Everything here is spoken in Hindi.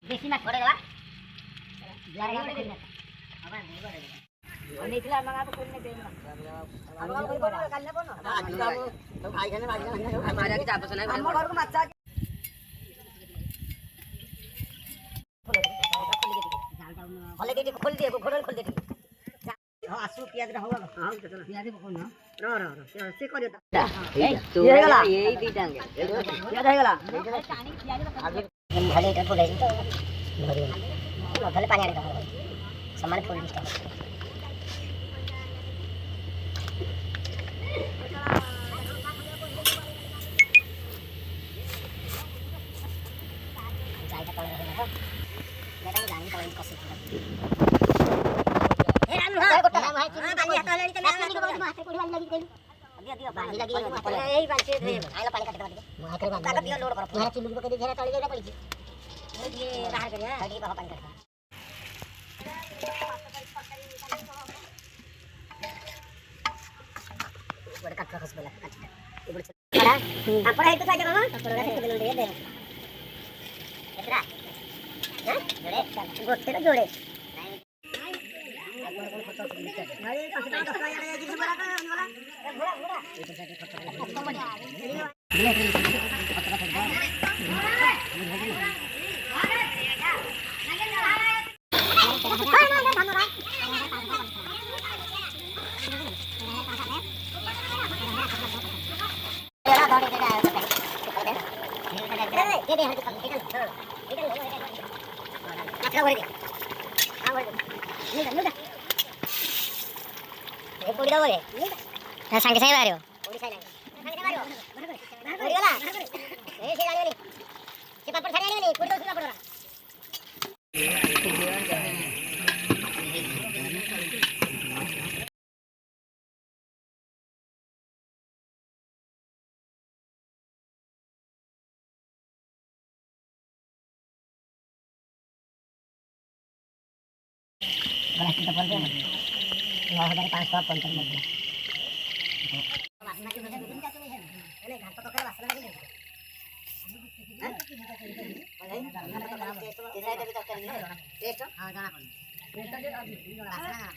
देसी माछ पड़ेगा निकला मंगा तो कोई नहीं देगा अब कोई बोल कल ना बोलो तो भाई खाने हमारे आगे चाप सुना हम घर को मच्छा खोल दिए घोड़ल खोल दे हां आसु पियाज रे होगा हां चला पियाज पकोन रो रो रो से करियो तो ये गला यही दी टांगे पियाज है गला आगे भले इधर बोले तो भले पानी आने दो सामान फुल दिस जायका कलर है ना मेरा जानी कलर कसि हे राम हां गोटा हां बाली हाथ वाली तो मैं हाथ कोड़ी वाली लगी देलु दियो बाली लगी एही बांचे दे आइला पानी काट दे मैं कर बांध दियो लोड कर मेरा चिल्लू को दे घेरा तळे जेना पड़ी ये बाहर कर हडी बाहर पानी काट बड़ काट खस बोला काट ये बड़ बड़ा आपण है तो काय मामा आपण का से दे दे एतरा हैं जोड़े गोटे तो जोड़े सांगे साहेब आरे ओडी साहेब सांगे मारियो ओडी गला ए से जाने वाली से पापड़ छाने वाली कोड़ी तो सुना पड़ रहा बड़ा कितना पड़ गया 9550 में वासना की वजह दिन जाते हैं अरे घर तो कर वासना नहीं है टेस्ट हां जाना टेस्ट जो वासना